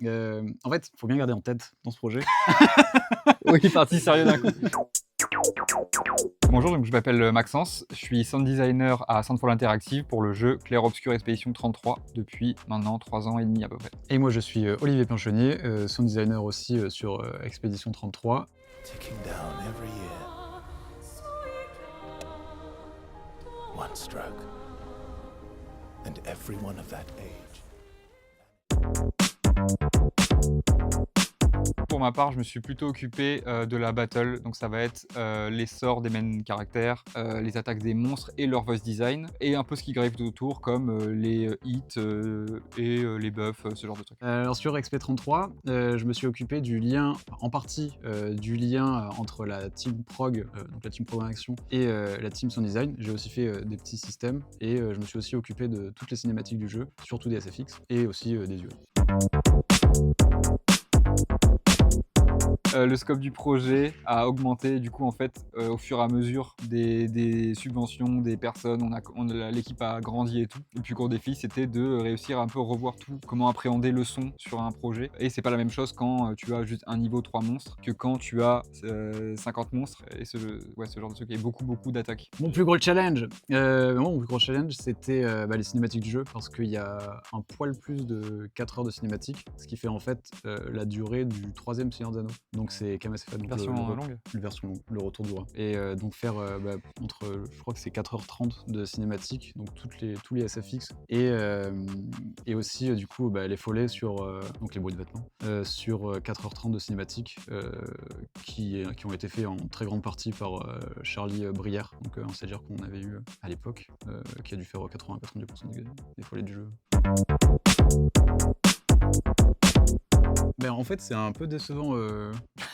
En fait, il faut bien garder en tête dans ce projet. Oui, parti sérieux d'un coup. Bonjour, donc je m'appelle Maxence, je suis sound designer à Soundfall Interactive pour le jeu Clair Obscur Expedition 33 depuis maintenant 3 ans et demi à peu près. Et moi, je suis Olivier Pinchonnier, sound designer aussi sur Expedition 33. Ticking down every year. One stroke. And every one of that age. Pour ma part, je me suis plutôt occupé de la battle, donc ça va être les sorts des main caractères, les attaques des monstres et leur voice design, et un peu ce qui gravite autour comme les hits et les buffs, ce genre de trucs. Alors sur XP33, je me suis occupé du lien, en partie, du lien entre la team prog, donc la team programmation et la team sound design. J'ai aussi fait des petits systèmes et je me suis aussi occupé de toutes les cinématiques du jeu, surtout des SFX et aussi des UE. Le scope du projet a augmenté du coup en fait au fur et à mesure des subventions, des personnes, l'équipe a grandi et tout. Le plus gros défi c'était de réussir à un peu revoir tout, comment appréhender le son sur un projet. Et c'est pas la même chose quand tu as juste un niveau 3 monstres que quand tu as 50 monstres et ce genre de truc et beaucoup d'attaques. Mon plus gros challenge, c'était les cinématiques du jeu parce qu'il y a un poil plus de 4 heures de cinématiques, ce qui fait en fait la durée du 3e Seigneur des Anneaux. Donc c'est KMSF, donc Version longue. une version longue, le retour du roi. Et donc faire entre, je crois que c'est 4h30 de cinématiques, donc tous les SFX, et aussi du coup les follets sur, donc les bruits de vêtements, sur 4h30 de cinématiques qui ont été faits en très grande partie par Charlie Brière, donc un stagiaire qu'on avait eu à l'époque, qui a dû faire 80-90% des follets du jeu. En fait, c'est un peu décevant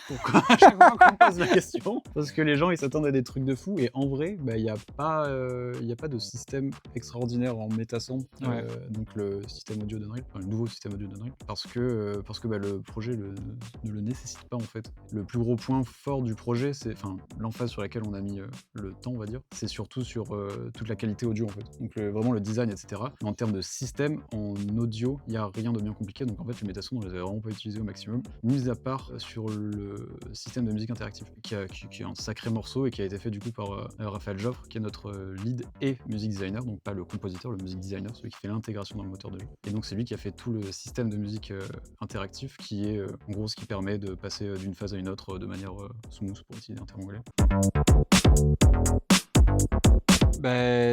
pourquoi à chaque fois qu'on me pose la question, parce que les gens ils s'attendent à des trucs de fou et en vrai, il y a pas de système extraordinaire en métason, Ouais. donc le système audio d'Unreal, enfin le nouveau système audio d'Unreal, parce que le projet ne le nécessite pas en fait. Le plus gros point fort du projet, c'est l'emphase sur laquelle on a mis le temps, on va dire, c'est surtout sur toute la qualité audio en fait. Donc vraiment le design, etc. Mais en termes de système, en audio, il n'y a rien de bien compliqué. Donc en fait, les métasons, on les avait vraiment pas utilisés au maximum, mis à part sur le système de musique interactive, qui est un sacré morceau et qui a été fait du coup par Raphaël Joffre, qui est notre lead et music designer, donc pas le compositeur, le music designer, celui qui fait l'intégration dans le moteur de jeu. Et donc c'est lui qui a fait tout le système de musique interactif, qui est en gros ce qui permet de passer d'une phase à une autre de manière smooth, pour utiliser un terme anglais.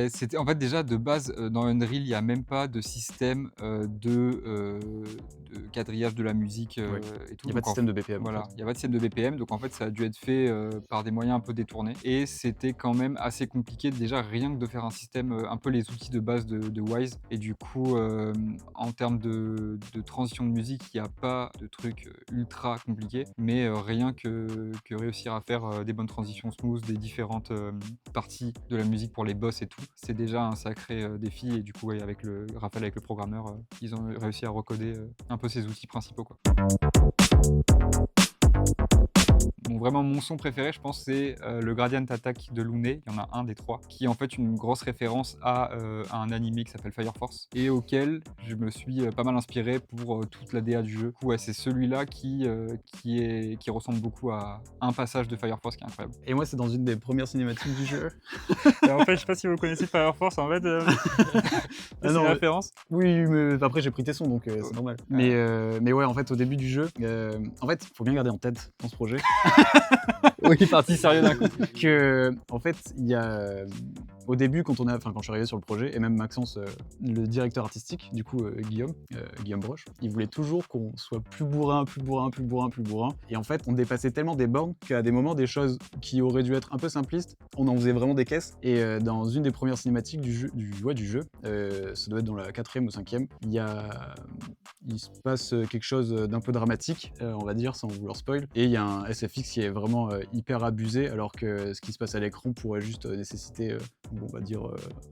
C'était en fait déjà de base dans Unreal, il y a même pas de système de quadrillage de la musique Ouais. et tout. Il n'y a pas de système de BPM. Voilà, En fait. il y a pas de système de BPM, donc en fait ça a dû être fait par des moyens un peu détournés et c'était quand même assez compliqué déjà rien que de faire un système, un peu les outils de base de Wwise et du coup en termes de transition de musique, il y a pas de truc ultra compliqué, mais rien que réussir à faire des bonnes transitions smooth des différentes parties de la musique pour les boss et tout, c'est déjà un sacré défi et du coup ouais, avec Raphaël, avec le programmeur, ils ont réussi à recoder un peu ces outils principaux quoi. Bon, vraiment mon son préféré je pense c'est le Gradient Attack de Looney, il y en a un des 3, qui est en fait une grosse référence à un animé qui s'appelle Fire Force et auquel je me suis pas mal inspiré pour toute la DA du jeu. Ouais, c'est celui-là qui ressemble beaucoup à un passage de Fire Force qui est incroyable. Et moi, c'est dans une des premières cinématiques du jeu. En fait, je sais pas si vous connaissez Fire Force, en fait, c'est une référence. Oui, mais après j'ai pris tes sons, donc c'est normal. Mais ouais, en fait, au début du jeu, en fait, faut bien garder en tête dans ce projet Oui, parti sérieux d'un coup. que, en fait, il y a au début, quand je suis arrivé sur le projet, et même Maxence, le directeur artistique, du coup Guillaume Broche, il voulait toujours qu'on soit plus bourrin. Et en fait, on dépassait tellement des bornes qu'à des moments, des choses qui auraient dû être un peu simplistes, on en faisait vraiment des caisses. Et dans une des premières cinématiques du jeu, ça doit être dans la 4e ou 5e, il se passe quelque chose d'un peu dramatique, on va dire, sans vouloir spoil. spoil. Et il y a un SFX qui est vraiment hyper abusé, alors que ce qui se passe à l'écran pourrait juste nécessiter, on va dire,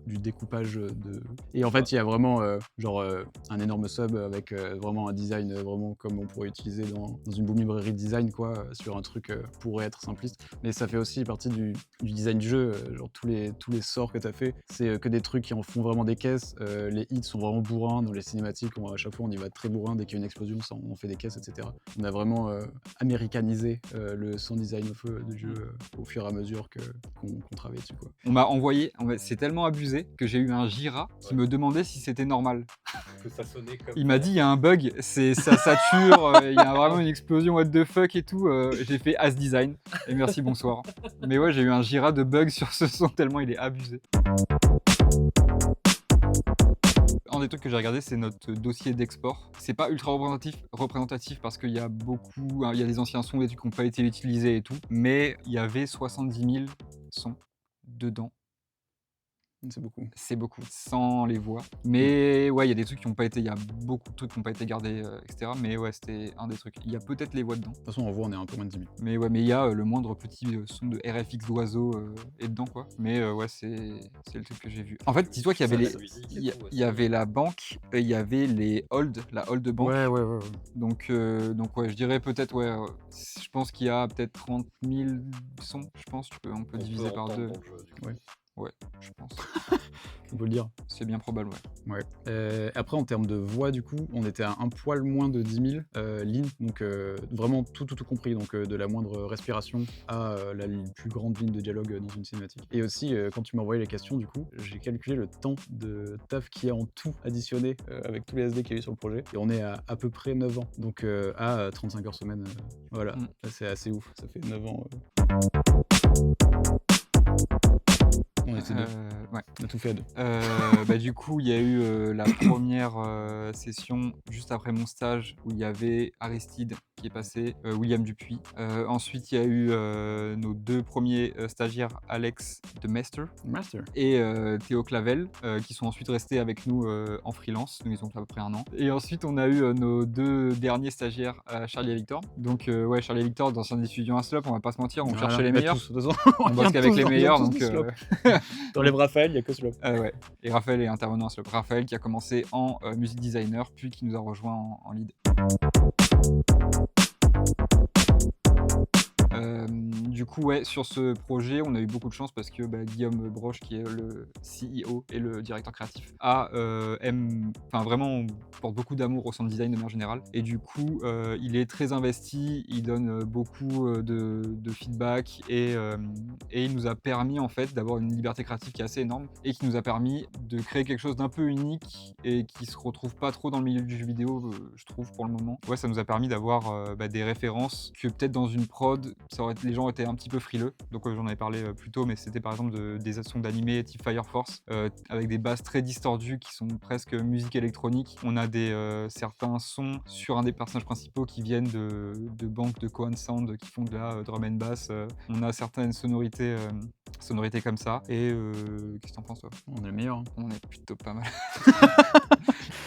du découpage de. Et en fait, il y a vraiment un énorme sub avec vraiment un design vraiment comme on pourrait utiliser dans une bonne librairie de design, quoi, sur un truc pourrait être simpliste. Mais ça fait aussi partie du design du jeu. Genre tous les sorts que tu as fait, c'est que des trucs qui en font vraiment des caisses. Les hits sont vraiment bourrins dans les cinématiques. À chaque fois, on y va très bourrin. Dès qu'il y a une explosion, ça, on fait des caisses, etc. On a vraiment américanisé le sound design du jeu au fur et à mesure qu'on travaille dessus, quoi. On m'a envoyé, c'est tellement abusé que j'ai eu un Jira qui me demandait si c'était normal. Que ça sonnait comme Il m'a dit il y a un bug, ça sature, il y a vraiment une explosion, what the fuck et tout. J'ai fait as design et merci, bonsoir. Mais ouais, j'ai eu un Jira de bugs sur ce son tellement il est abusé. Un des trucs que j'ai regardé, c'est notre dossier d'export. C'est pas ultra représentatif parce qu'il y a il y a des anciens sons, des trucs qui n'ont pas été utilisés et tout, mais il y avait 70 000 sons dedans. C'est beaucoup. C'est beaucoup, sans les voix. Mais ouais, il y a des trucs qui n'ont pas été, il y a beaucoup de trucs qui n'ont pas été gardés, etc. Mais ouais, c'était un des trucs. Il y a peut-être les voix dedans. De toute façon, en voix, on est un peu moins de 10 000. Mais ouais, mais il y a le moindre petit son de RFX d'oiseau est dedans, quoi. Mais ouais, c'est le truc que j'ai vu. En fait, dis-toi qu'il y avait il y avait la banque, et il y avait la hold banque. Ouais. Donc ouais, je dirais peut-être, ouais, je pense qu'il y a peut-être 30 000 sons, je pense. On peut diviser par deux. Ouais, je pense. On peut le dire. C'est bien probable, ouais. Après, en termes de voix, du coup, on était à un poil moins de 10 000 lignes, donc vraiment tout compris, donc de la moindre respiration à la plus grande ligne de dialogue dans une cinématique. Et aussi, quand tu m'as envoyé les questions, du coup, j'ai calculé le temps de taf qu'il y a en tout additionné avec tous les SD qu'il y a eu sur le projet, et on est à peu près 9 ans, donc à 35 heures semaine. Voilà, là, c'est assez ouf, ça fait 9 ans. On était deux. Ouais. On a tout fait à deux. Du coup, il y a eu la première session juste après mon stage où il y avait Aristide qui est passé, William Dupuis. Ensuite, il y a eu nos deux premiers stagiaires, Alex de Master et Théo Clavel, qui sont ensuite restés avec nous en freelance. Nous, ils ont fait à peu près 1 an. Et ensuite, on a eu nos deux derniers stagiaires, Charlie et Victor. Donc, ouais, Charlie et Victor, d'anciens diffusions à Slop, on va pas se mentir, on cherchait les meilleurs. Tous, de toute façon, On bosse qu'avec les meilleurs, donc. T'enlèves Raphaël, il n'y a que Slop. Ouais. Et Raphaël est intervenant à Slop. Raphaël qui a commencé en music designer, puis qui nous a rejoint en lead. Du coup, ouais, sur ce projet, on a eu beaucoup de chance parce que Guillaume Broche, qui est le CEO et le directeur créatif, vraiment porte beaucoup d'amour au sound design de manière générale. Et du coup, il est très investi, il donne beaucoup de feedback et il nous a permis en fait d'avoir une liberté créative qui est assez énorme et qui nous a permis de créer quelque chose d'un peu unique et qui se retrouve pas trop dans le milieu du jeu vidéo, je trouve, pour le moment. Ouais, ça nous a permis d'avoir des références que peut-être dans une prod, les gens étaient un petit peu frileux. Donc j'en avais parlé plus tôt, mais c'était par exemple des sons d'animé type Fire Force avec des basses très distordues qui sont presque musique électronique. On a certains sons sur un des personnages principaux qui viennent de banques de Kohan Sound qui font de la drum and bass. On a certaines sonorités comme ça. Et qu'est-ce que t'en penses, toi? On est le meilleur. Hein. On est plutôt pas mal.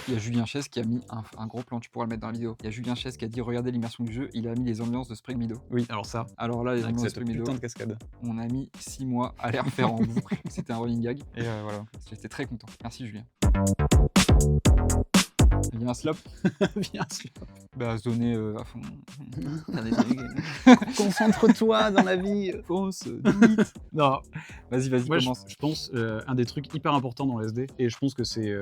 Il y a Julien Chess qui a mis un gros plan, tu pourras le mettre dans la vidéo. Il y a Julien Chess qui a dit regardez l'immersion du jeu, il a mis les ambiances de Spring Meadow. Oui, alors ça. Alors là, les ambiances de Spring Meadow. Putain de cascade. On a mis 6 mois à les refaire en boucle. C'était un running gag. Et voilà, j'étais très content. Merci Julien. Viens Slop. Viens Slop. Zoner à fond. Concentre-toi dans la vie. Fonce, vite. Non. Vas-y, commence. Je pense un des trucs hyper importants dans le SD, et je pense que c'est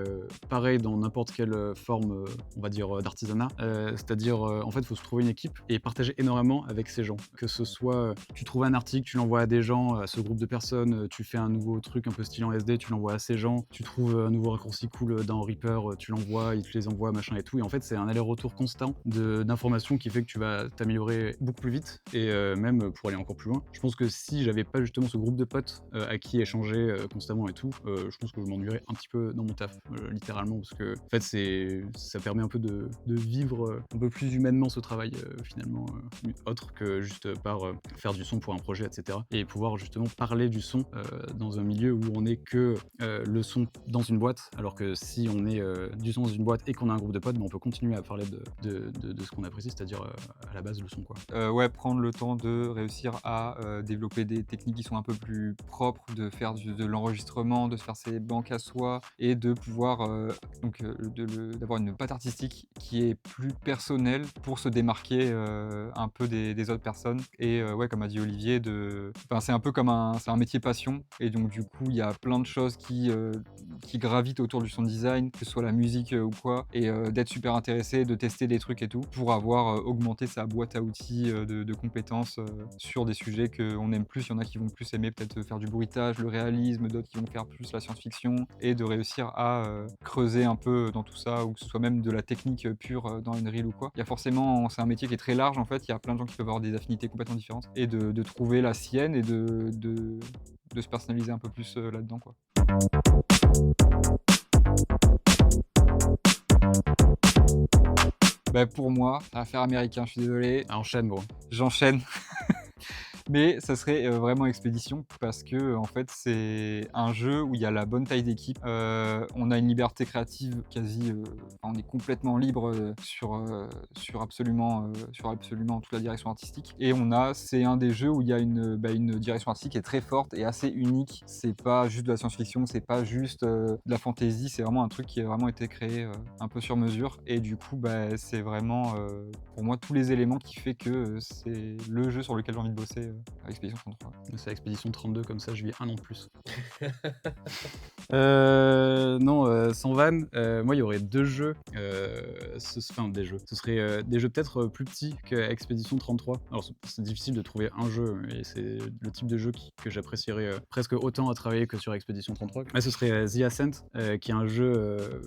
pareil dans n'importe quelle forme, on va dire, d'artisanat, c'est-à-dire, en fait, il faut se trouver une équipe et partager énormément avec ces gens. Que ce soit, tu trouves un article, tu l'envoies à des gens, à ce groupe de personnes, tu fais un nouveau truc un peu stylé en SD, tu l'envoies à ces gens, tu trouves un nouveau raccourci cool dans Reaper, tu l'envoies, ils te les envoient, machin et tout, et en fait, c'est un aller-retour constant d'informations qui fait que tu vas t'améliorer beaucoup plus vite, et même pour aller encore plus loin. Je pense que si j'avais pas justement ce groupe de potes à qui échanger constamment et tout, je pense que je m'ennuierais un petit peu dans mon taf, littéralement, parce que en fait ça permet un peu de vivre un peu plus humainement ce travail finalement, autre que juste par faire du son pour un projet, etc. Et pouvoir justement parler du son dans un milieu où on n'est que le son dans une boîte, alors que si on est du son dans une boîte et qu'on a un groupe de potes, on peut continuer à parler de ce qu'on apprécie, c'est-à-dire à la base le son, quoi. Ouais, prendre le temps de réussir à développer des techniques qui sont un peu plus propres, de faire de l'enregistrement, de se faire ses banques à soi et de pouvoir d'avoir une patte artistique qui est plus personnelle pour se démarquer un peu des autres personnes. Et ouais, comme a dit Olivier, c'est un peu comme c'est un métier passion. Et donc du coup, il y a plein de choses qui gravitent autour du sound design, que ce soit la musique ou quoi, et d'être super intéressé, de tester des trucs et tout, pour avoir augmenté sa boîte à outils de compétences sur des sujets qu'on aime plus. Il y en a qui vont plus aimer peut-être faire du bruitage, le réalisme, d'autres qui vont faire plus la science-fiction, et de réussir à creuser un peu dans tout ça, ou que ce soit même de la technique pure dans une reel ou quoi. Il y a forcément, c'est un métier qui est très large en fait, il y a plein de gens qui peuvent avoir des affinités complètement différentes, et de trouver la sienne et de se personnaliser un peu plus là-dedans, quoi. Bah, pour moi, ça va faire américain, je suis désolé, Enchaîne, gros. j'enchaîne. Mais ça serait vraiment Expédition, parce que en fait, c'est un jeu où il y a la bonne taille d'équipe. On a une liberté créative quasi, on est complètement libre sur absolument toute la direction artistique. Et c'est un des jeux où il y a une direction artistique qui est très forte et assez unique. C'est pas juste de la science-fiction, c'est pas juste de la fantasy, c'est vraiment un truc qui a vraiment été créé un peu sur mesure. Et du coup, c'est vraiment pour moi tous les éléments qui fait que c'est le jeu sur lequel j'ai envie de bosser à Expédition 33. C'est Expédition 32, comme ça je vis 1 an de plus. Non, sans vanne, moi il y aurait 2 jeux, des jeux. Ce serait des jeux peut-être plus petits qu'Expédition 33. Alors c'est difficile de trouver un jeu, et c'est le type de jeu que j'apprécierais presque autant à travailler que sur Expédition 33. Là ce serait The Ascent, qui est un jeu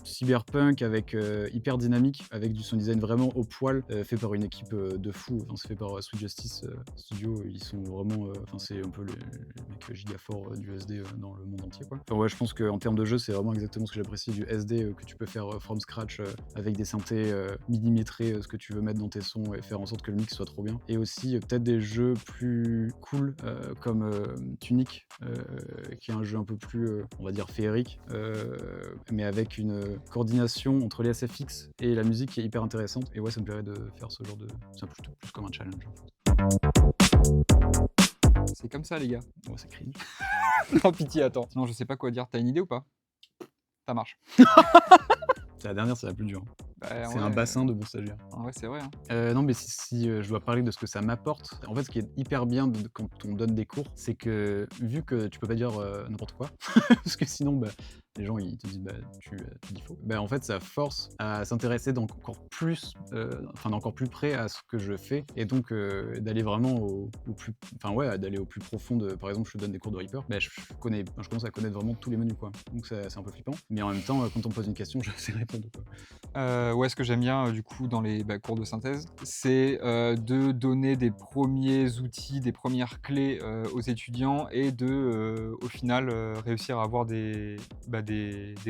cyberpunk avec hyper dynamique, avec du sound design vraiment au poil, fait par une équipe de fous. Enfin, c'est fait par Sweet Justice Studio. Ils sont vraiment, c'est un peu les mecs giga forts du SD dans le monde entier, quoi. Enfin, ouais, je pense qu'en termes de jeu, c'est vraiment exactement ce que j'apprécie du SD que tu peux faire from scratch avec des synthés millimétrés, ce que tu veux mettre dans tes sons, et faire en sorte que le mix soit trop bien. Et aussi peut-être des jeux plus cool comme Tunic, qui est un jeu un peu plus, on va dire féerique, mais avec une coordination entre les SFX et la musique qui est hyper intéressante. Et ouais, ça me plairait de faire ce genre de... C'est plutôt plus comme un challenge, en fait. C'est comme ça, les gars. Ouais, c'est cringe. Non, pitié, attends. Sinon, je sais pas quoi dire. T'as une idée ou pas? Ça marche. C'est la dernière, c'est la plus dure. C'est un bassin de bons stagiaires. Ouais, c'est vrai. Hein. Non, mais si je dois parler de ce que ça m'apporte, en fait, ce qui est hyper bien quand on donne des cours, c'est que vu que tu peux pas dire n'importe quoi, parce que sinon, les gens ils te disent tu dis faux. En fait, ça force à s'intéresser d'encore plus près à ce que je fais, et donc d'aller vraiment au plus, d'aller au plus profond de. Par exemple, je donne des cours de Reaper, je commence à connaître vraiment tous les menus, quoi. Donc c'est un peu flippant, mais en même temps, quand on me pose une question, je sais répondre, quoi. Ouais, ce que j'aime bien du coup dans les cours de synthèse, c'est de donner des premiers outils, des premières clés aux étudiants, et au final réussir à avoir des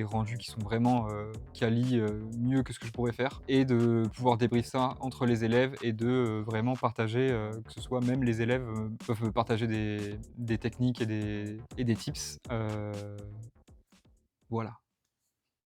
rendus qui sont vraiment quali, mieux que ce que je pourrais faire, et de pouvoir débriefer ça entre les élèves, et de vraiment partager, que ce soit même les élèves peuvent partager des techniques et des tips. Voilà.